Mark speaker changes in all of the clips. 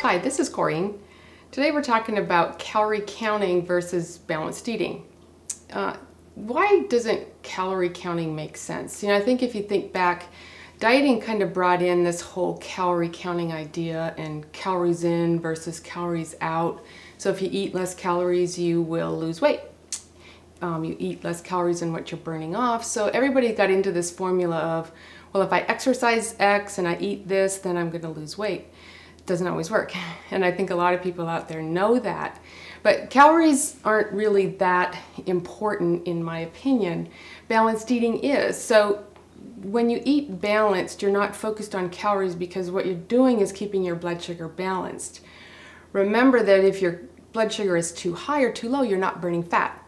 Speaker 1: Hi, this is Corinne. Today we're talking about calorie counting versus balanced eating. Why doesn't calorie counting make sense? I think if you think back, dieting kind of brought in this whole calorie counting idea and calories in versus calories out. So if you eat less calories, you will lose weight. You eat less calories than what you're burning off. So everybody got into this formula of, well, if I exercise X and I eat this, then I'm going to lose weight. Doesn't always work, and I think a lot of people out there know that, but calories aren't really that important in my opinion. Balanced eating is. So when you eat balanced, you're not focused on calories because what you're doing is keeping your blood sugar balanced. Remember that if your blood sugar is too high or too low, you're not burning fat.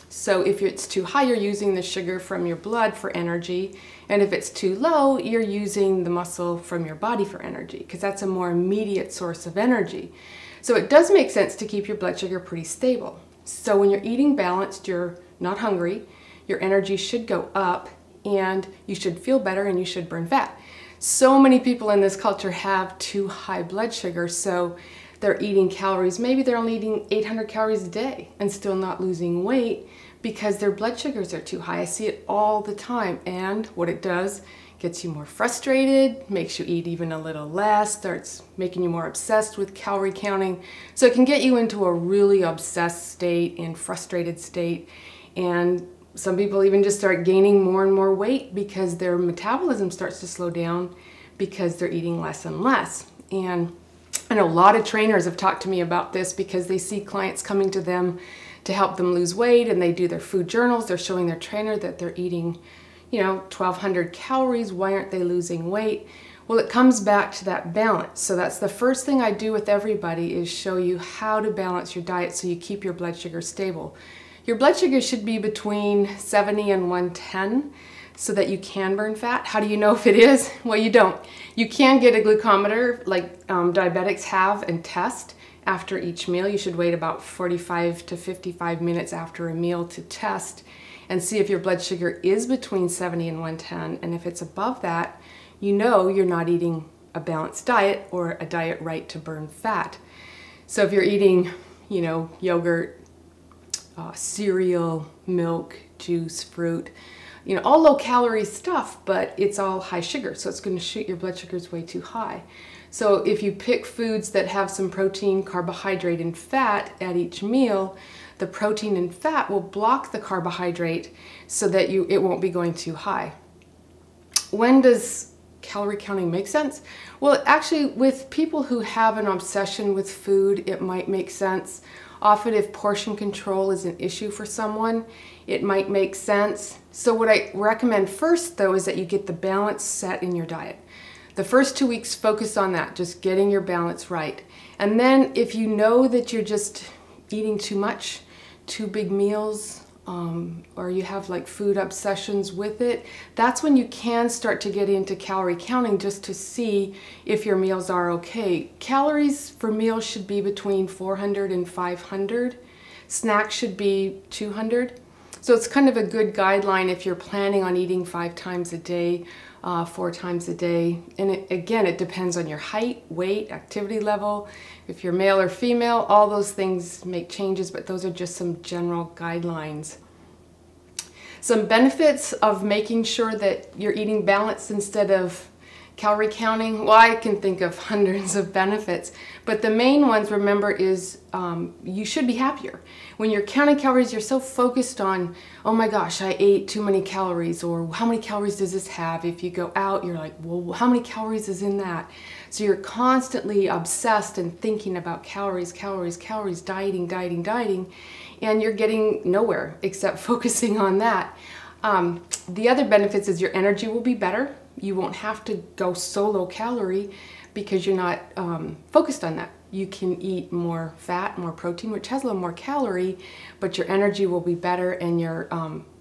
Speaker 1: So if it's too high, you're using the sugar from your blood for energy, and if it's too low, you're using the muscle from your body for energy, because that's a more immediate source of energy. So it does make sense to keep your blood sugar pretty stable. So when you're eating balanced, you're not hungry, your energy should go up, and you should feel better, and you should burn fat. So many people in this culture have too high blood sugar, so they're eating calories. Maybe they're only eating 800 calories a day and still not losing weight because their blood sugars are too high. I see it all the time, and what it does, gets you more frustrated, makes you eat even a little less, starts making you more obsessed with calorie counting. So it can get you into a really obsessed state and frustrated state, and some people even just start gaining more and more weight because their metabolism starts to slow down because they're eating less and less. And I know a lot of trainers have talked to me about this because they see clients coming to them to help them lose weight, and they do their food journals. They're showing their trainer that they're eating, 1,200 calories. Why aren't they losing weight? Well, it comes back to that balance. So that's the first thing I do with everybody, is show you how to balance your diet so you keep your blood sugar stable. Your blood sugar should be between 70 and 110 so that you can burn fat. How do you know if it is? Well, you don't. You can get a glucometer like diabetics have and test after each meal. You should wait about 45 to 55 minutes after a meal to test and see if your blood sugar is between 70 and 110. And if it's above that, you know you're not eating a balanced diet or a diet right to burn fat. So if you're eating, yogurt, cereal, milk, juice, fruit, all low calorie stuff, but it's all high sugar, so it's going to shoot your blood sugars way too high. So if you pick foods that have some protein, carbohydrate, and fat at each meal, the protein and fat will block the carbohydrate so that it won't be going too high. When does calorie counting make sense? Well, actually, with people who have an obsession with food, it might make sense. Often if portion control is an issue for someone, it might make sense. So what I recommend first, though, is that you get the balance set in your diet. The first 2 weeks, focus on that, just getting your balance right. And then if you know that you're just eating too much, too big meals, or you have like food obsessions with it, that's when you can start to get into calorie counting just to see if your meals are okay. Calories for meals should be between 400 and 500. Snacks should be 200. So it's kind of a good guideline if you're planning on eating 5 times a day, 4 times a day. And again, it depends on your height, weight, activity level. If you're male or female, all those things make changes, but those are just some general guidelines. Some benefits of making sure that you're eating balanced instead of calorie counting, well, I can think of hundreds of benefits, but the main ones, remember, is you should be happier. When you're counting calories, you're so focused on, oh my gosh, I ate too many calories, or how many calories does this have? If you go out, you're like, well, how many calories is in that? So you're constantly obsessed and thinking about calories, calories, calories, dieting, dieting, dieting, and you're getting nowhere except focusing on that. The other benefits is your energy will be better. You won't have to go so low calorie because you're not focused on that. You can eat more fat, more protein, which has a little more calorie, but your energy will be better and your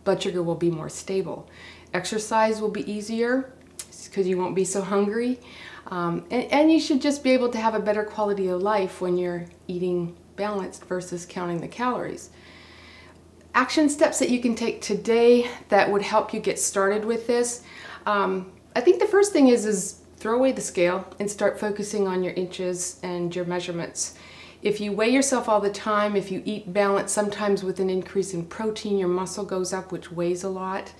Speaker 1: blood sugar will be more stable. Exercise will be easier because you won't be so hungry. And you should just be able to have a better quality of life when you're eating balanced versus counting the calories. Action steps that you can take today that would help you get started with this. I think the first thing is throw away the scale and start focusing on your inches and your measurements. If you weigh yourself all the time, if you eat balanced, sometimes with an increase in protein, your muscle goes up, which weighs a lot.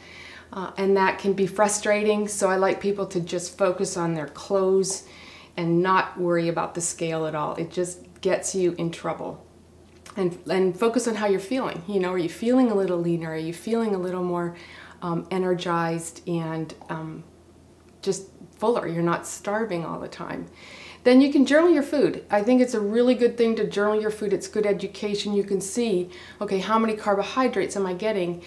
Speaker 1: And that can be frustrating. So I like people to just focus on their clothes and not worry about the scale at all. It just gets you in trouble. And focus on how you're feeling. You know, are you feeling a little leaner? Are you feeling a little more energized and just fuller? You're not starving all the time. Then you can journal your food. I think it's a really good thing to journal your food. It's good education. You can see, okay, how many carbohydrates am I getting?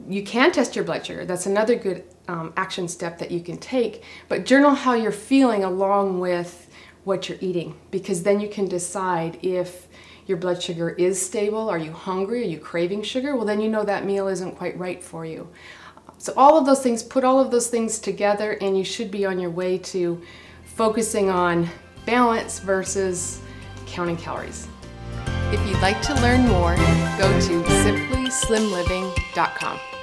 Speaker 1: You can test your blood sugar. That's another good action step that you can take. But journal how you're feeling along with what you're eating, because then you can decide if your blood sugar is stable. Are you hungry? Are you craving sugar? Well, then you know that meal isn't quite right for you. So all of those things, put all of those things together and you should be on your way to focusing on balance versus counting calories. If you'd like to learn more, go to simplyslimliving.com.